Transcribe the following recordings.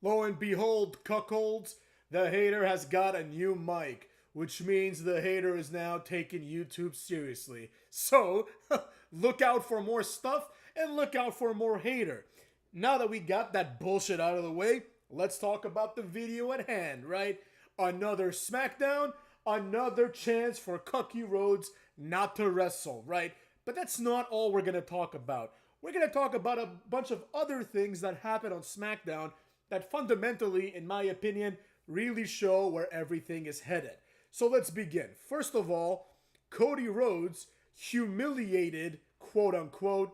Lo and behold, cuckolds, the hater has got a new mic, which means the hater is now taking YouTube seriously. So, look out for more stuff and look out for more hater. Now that we got that bullshit out of the way, let's talk about the video at hand, right? Another SmackDown, another chance for Cody Rhodes not to wrestle, right? But that's not all we're going to talk about. We're going to talk about a bunch of other things that happened on SmackDown that fundamentally, in my opinion, really show where everything is headed. So let's begin. First of all, Cody Rhodes humiliated, quote unquote,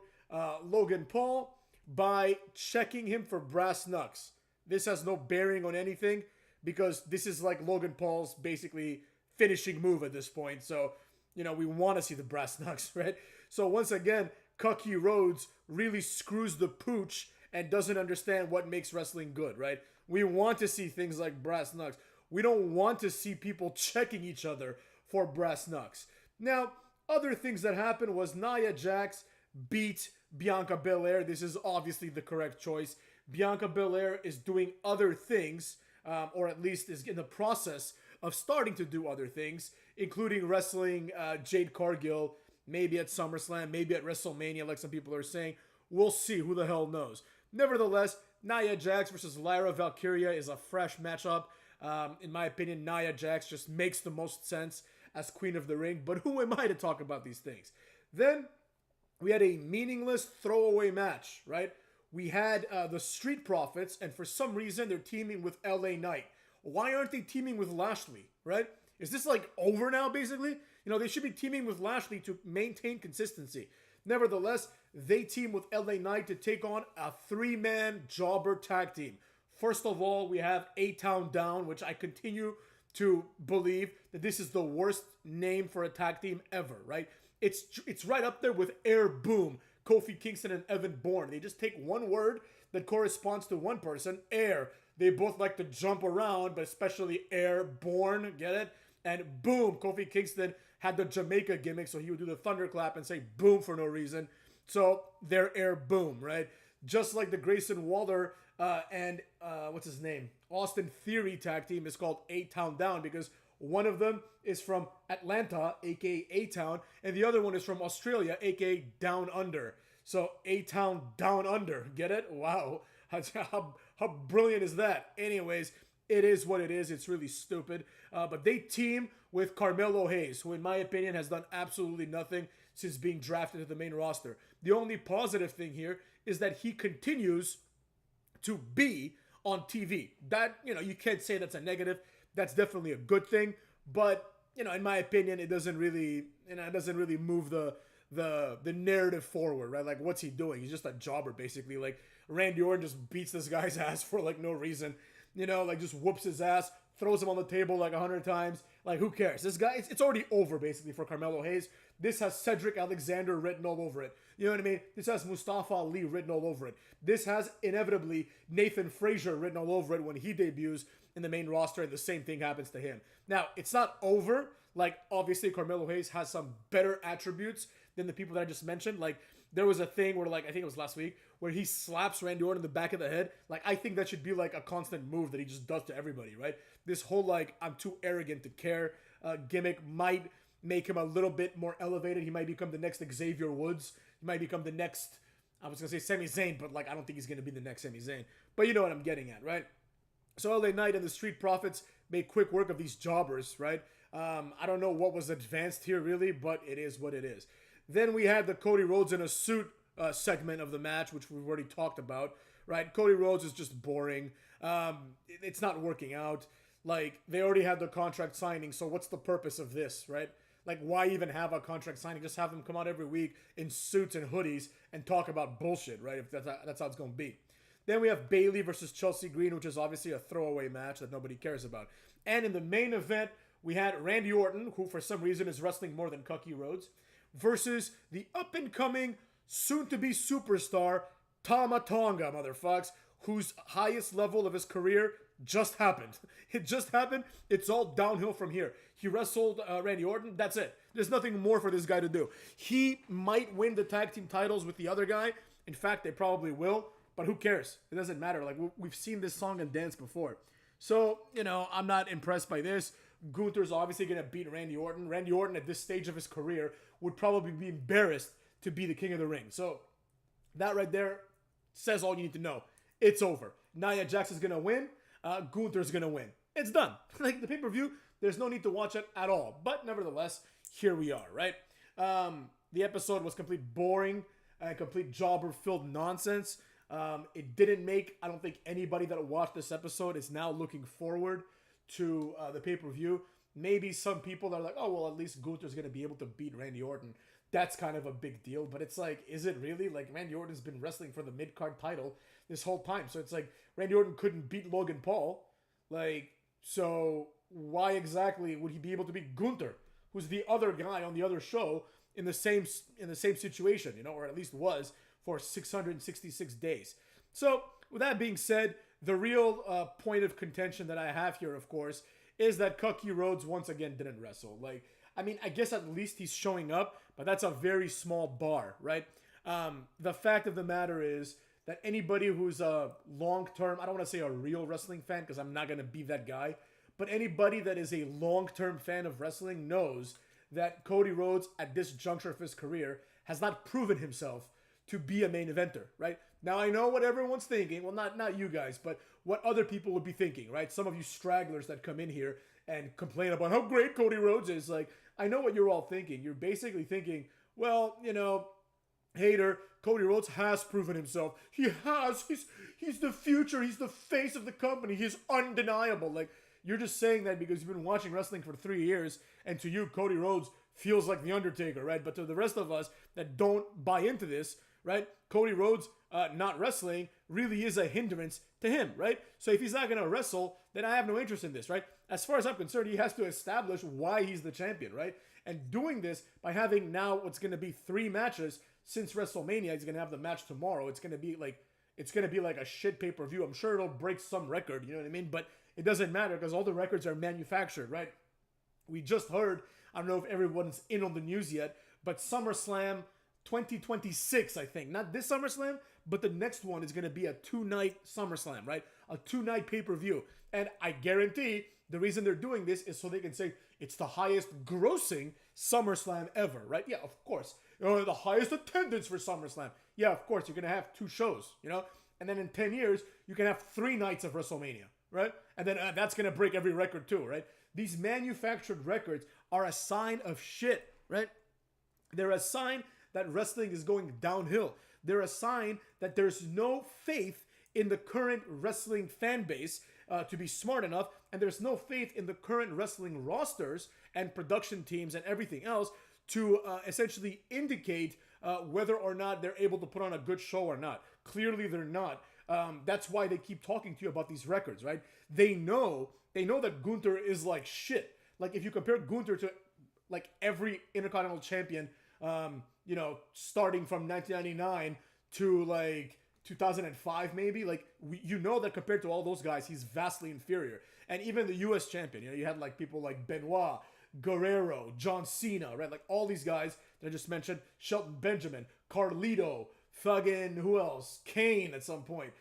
Logan Paul by checking him for brass knucks. This has no bearing on anything because this is like Logan Paul's basically finishing move at this point. So, we want to see the brass knucks, right? So once again, Cody Rhodes really screws the pooch and doesn't understand what makes wrestling good, right? We want to see things like brass knucks. We don't want to see people checking each other for brass knucks. Now, other things that happened was Nia Jax beat Bianca Belair. This is obviously the correct choice. Bianca Belair is doing other things, or at least is in the process of starting to do other things, including wrestling Jade Cargill, maybe at SummerSlam, maybe at WrestleMania, like some people are saying. We'll see. Who the hell knows? Nevertheless, Nia Jax versus Lyra Valkyria is a fresh matchup. In my opinion, Nia Jax just makes the most sense as Queen of the Ring, but who am I to talk about these things? Then we had a meaningless throwaway match, right? We had the Street Profits, and for some reason they're teaming with LA Knight. Why aren't they teaming with Lashley, right? Is this like over now, basically? They should be teaming with Lashley to maintain consistency. Nevertheless, they team with LA Knight to take on a three-man jobber tag team. First of all, we have A-Town Down, which I continue to believe that this is the worst name for a tag team ever, right? It's right up there with Air Boom, Kofi Kingston and Evan Bourne. They just take one word that corresponds to one person, Air. They both like to jump around, but especially Airborne, get it? And boom, Kofi Kingston had the Jamaica gimmick, so he would do the thunderclap and say boom for no reason. So they're Air Boom, right? Just like the Grayson Waller and what's his name? Austin Theory tag team is called A-Town Down because one of them is from Atlanta, aka A-Town, and the other one is from Australia, aka Down Under. So A-Town Down Under, get it? Wow. How brilliant is that? Anyways, it is what it is. It's really stupid. But they team with Carmelo Hayes, who in my opinion has done absolutely nothing since being drafted to the main roster. The only positive thing here is that he continues to be on TV. That, you can't say that's a negative. That's definitely a good thing. But, in my opinion, it doesn't really move the narrative forward, right? Like, what's he doing? He's just a jobber, basically. Like, Randy Orton just beats this guy's ass for, like, no reason. Just whoops his ass, throws him on the table like 100 times. Like, who cares? This guy, it's already over, basically, for Carmelo Hayes. This has Cedric Alexander written all over it. You know what I mean? This has Mustafa Ali written all over it. This has, inevitably, Nathan Frazier written all over it when he debuts in the main roster, and the same thing happens to him. Now, it's not over. Like, obviously, Carmelo Hayes has some better attributes than the people that I just mentioned. Like, there was a thing where, like, I think it was last week, where he slaps Randy Orton in the back of the head. Like, I think that should be, like, a constant move that he just does to everybody, right? This whole, like, I'm too arrogant to care gimmick might make him a little bit more elevated. He might become the next Xavier Woods. He might become the next, I was going to say Sami Zayn, but, like, I don't think he's going to be the next Sami Zayn. But you know what I'm getting at, right? So LA Knight and the Street Profits made quick work of these jobbers, right? I don't know what was advanced here, really, but it is what it is. Then we had the Cody Rhodes in a suit segment of the match, which we've already talked about, right? Cody Rhodes is just boring. It's not working out. Like, they already had the contract signing, so what's the purpose of this, right? Like, why even have a contract signing? Just have them come out every week in suits and hoodies and talk about bullshit, right? If that's how it's going to be. Then we have Bayley versus Chelsea Green, which is obviously a throwaway match that nobody cares about. And in the main event, we had Randy Orton, who for some reason is wrestling more than Cody Rhodes, versus the up-and-coming, soon-to-be superstar, Tama Tonga, motherfucks, whose highest level of his career just happened. It just happened. It's all downhill from here. He wrestled Randy Orton. That's it. There's nothing more for this guy to do. He might win the tag team titles with the other guy. In fact, they probably will. But who cares? It doesn't matter. Like, we've seen this song and dance before. So, I'm not impressed by this. Gunther's obviously going to beat Randy Orton. Randy Orton at this stage of his career would probably be embarrassed to be the king of the ring. So that right there says all you need to know. It's over. Nia Jax is going to win. Gunther's going to win. It's done. Like, the pay-per-view, there's no need to watch it at all. But nevertheless, here we are, right? The episode was complete boring and complete jobber-filled nonsense. It didn't make, I don't think anybody that watched this episode is now looking forward to the pay-per-view. Maybe some people that are like, oh, well, at least Gunther's going to be able to beat Randy Orton. That's kind of a big deal. But it's like, is it really? Like, Randy Orton's been wrestling for the mid-card title this whole time. So it's like, Randy Orton couldn't beat Logan Paul. Like, so why exactly would he be able to beat Gunther, who's the other guy on the other show in the same situation, or at least was for 666 days. So with that being said, the real point of contention that I have here, of course, is that Cody Rhodes once again didn't wrestle. Like, I mean, I guess at least he's showing up, but that's a very small bar, right? The fact of the matter is that anybody who's a long-term, I don't want to say a real wrestling fan because I'm not going to be that guy, but anybody that is a long-term fan of wrestling knows that Cody Rhodes at this juncture of his career has not proven himself to be a main eventer, right? Now, I know what everyone's thinking. Well, not you guys, but what other people would be thinking, right? Some of you stragglers that come in here and complain about how great Cody Rhodes is. Like, I know what you're all thinking. You're basically thinking, well, hater, Cody Rhodes has proven himself. He has. He's the future. He's the face of the company. He's undeniable. Like, you're just saying that because you've been watching wrestling for 3 years, and to you, Cody Rhodes feels like The Undertaker, right? But to the rest of us that don't buy into this, right, Cody Rhodes not wrestling really is a hindrance to him, right? So if he's not going to wrestle, then I have no interest in this, right? As far as I'm concerned, he has to establish why he's the champion, right? And doing this by having now what's going to be 3 matches since WrestleMania. He's going to have the match tomorrow. It's going to be like a shit pay-per-view. I'm sure it'll break some record, you know what I mean? But it doesn't matter because all the records are manufactured, right? We just heard, I don't know if everyone's in on the news yet, but SummerSlam 2026, I think. Not this SummerSlam, but the next one is going to be a 2-night SummerSlam, right? A 2-night pay-per-view. And I guarantee the reason they're doing this is so they can say it's the highest grossing SummerSlam ever, right? Yeah, of course. The highest attendance for SummerSlam. Yeah, of course. You're going to have 2 shows, And then in 10 years, you can have 3 nights of WrestleMania, right? And then that's going to break every record too, right? These manufactured records are a sign of shit, right? They're a sign that wrestling is going downhill. They're a sign that there's no faith in the current wrestling fan base to be smart enough, and there's no faith in the current wrestling rosters and production teams and everything else to essentially indicate whether or not they're able to put on a good show or not. Clearly they're not. That's why they keep talking to you about these records, right? They know that Gunther is like shit. Like, if you compare Gunther to like every Intercontinental Champion, starting from 1999 to like 2005 maybe, like you know that compared to all those guys, he's vastly inferior. And even the US champion, you had like people like Benoit, Guerrero, John Cena, right? Like all these guys that I just mentioned, Shelton Benjamin, Carlito, fucking who else? Kane at some point,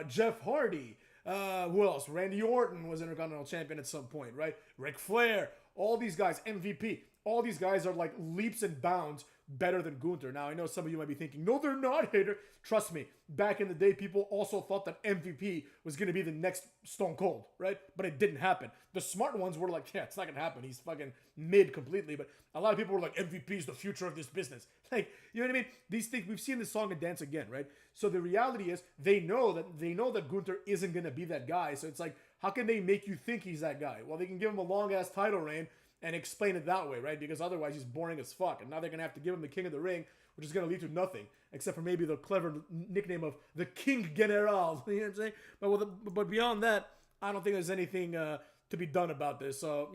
Jeff Hardy, who else? Randy Orton was Intercontinental Champion at some point, right? Ric Flair, all these guys, MVP, all these guys are like leaps and bounds better than Gunther. Now, I know some of you might be thinking, no, they're not, hater. Trust me, back in the day, people also thought that MVP was going to be the next Stone Cold, right? But it didn't happen. The smart ones were like, yeah, it's not going to happen. He's fucking mid completely. But a lot of people were like, MVP is the future of this business. Like, you know what I mean? These things, we've seen this song and dance again, right? So the reality is they know that Gunther isn't going to be that guy. So it's like, how can they make you think he's that guy? Well, they can give him a long-ass title reign and explain it that way, right? Because otherwise he's boring as fuck. And now they're going to have to give him the King of the Ring, which is going to lead to nothing, except for maybe the clever nickname of the King General. You know what I'm saying? But beyond that, I don't think there's anything to be done about this. So,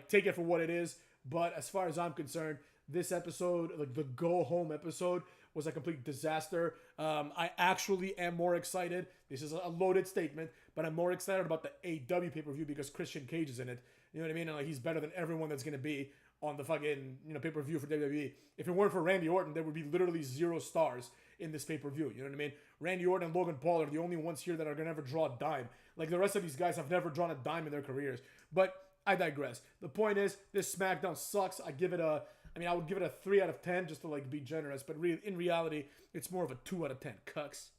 take it for what it is. But as far as I'm concerned, this episode, like the go home episode, was a complete disaster. I actually am more excited. This is a loaded statement, but I'm more excited about the AEW pay-per-view because Christian Cage is in it. You know what I mean? And like, he's better than everyone that's going to be on the fucking pay-per-view for WWE. If it weren't for Randy Orton, there would be literally 0 stars in this pay-per-view. You know what I mean? Randy Orton and Logan Paul are the only ones here that are going to ever draw a dime. Like, the rest of these guys have never drawn a dime in their careers. But I digress. The point is, this SmackDown sucks. I would give it a 3 out of 10 just to, like, be generous. But in reality, it's more of a 2 out of 10. Cucks.